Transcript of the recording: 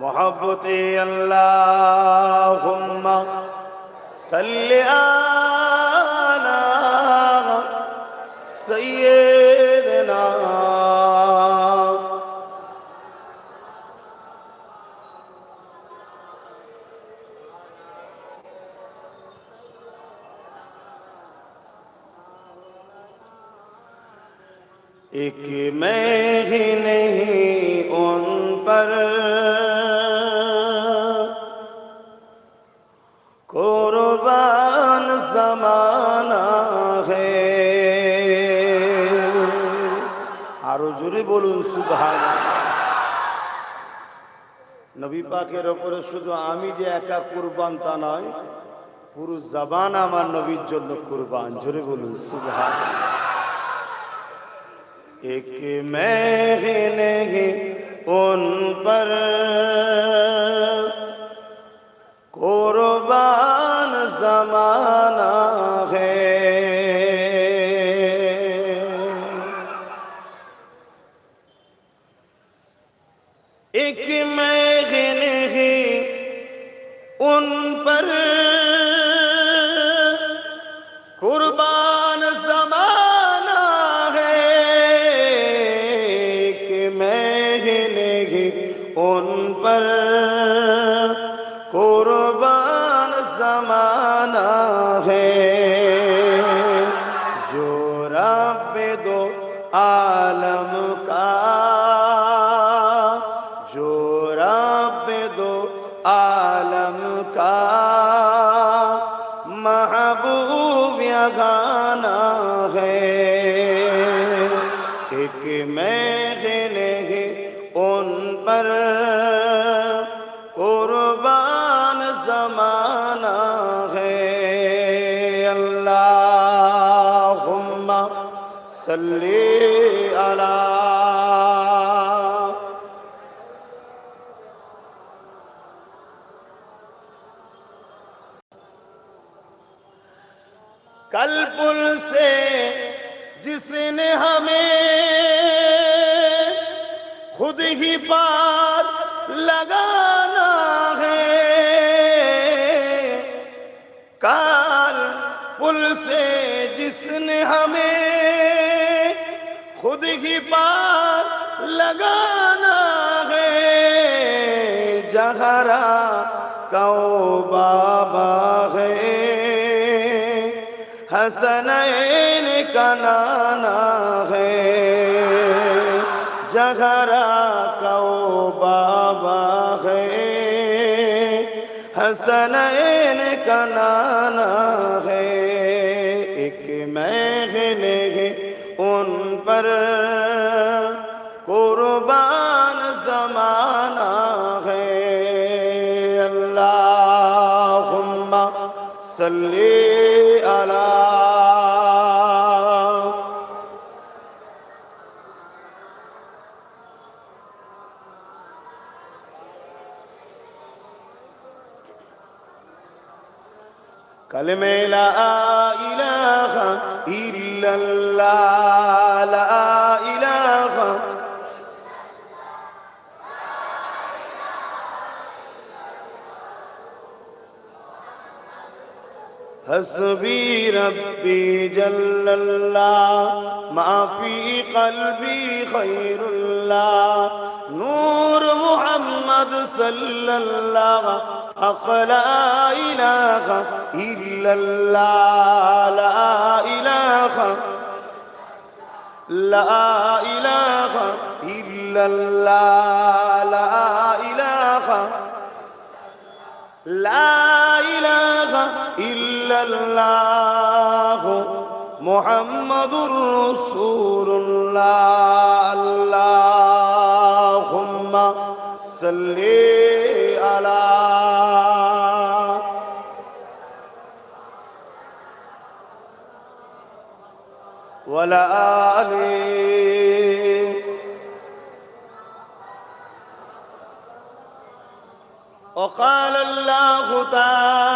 मोहब्बते अल्लाहुम्मा सल्ली अला सय्यिदना एक मैं ही नहीं उन पर कुर्बान ज़माना है। आरो जोरे बोलुन सुबहानाल्लाह। नबी पाकेर उपरे शुधु आमी जे एका कुरबान ता नय, पुरो जबान आमार नबीर जन्य कुरबान। जोरे बोलुन सुबहानाल्लाह। एक मैं ही नहीं उन पर कुर्बान ज़माना है। एक मैं ही नहीं उन पर कुर्बान ज़माना है। एक मैं ही नहीं उन पर कुर्बान ज़माना है। जो रब्बे दो आलम का, जो रब्बे दो आलम का महबूब यगाना है। एक मैं ही नहीं उन पर कुर्बान ज़माना है। अल्लाहुम्मा सल्ली अला कल पुल से जिसने हमें खुद ही पार लगाना है। काल पुल से जिसने हमें खुद ही पार लगाना है। जहरा कौ बाबा है, हसनैन का नाना है। जहरा कौ बाबा है, हसनैन का नाना है। एक मैं ही नहीं उन पर कुर्बान ज़माना है। अल्लाहुम्मा सल्ली अला कलमे ला इलाहा इल्लल्लाह, ला इलाहा हस्बी रब्बी जल्लल्लाह, माफी कल्बी खैरुल्लाह। नूर मुहम्मद सल्लल्लाह, अखला इलाहा इल्लल्लाह, ला इलाहा, ला इलाहा इल्लल्लाह, ला इलाहा, ला इलाहा इल्लल्लाह मुहम्मदुर रसूलुल्लाह। अल्लाहुम्मा सल्ली अला वला आली। وقال الله تعالى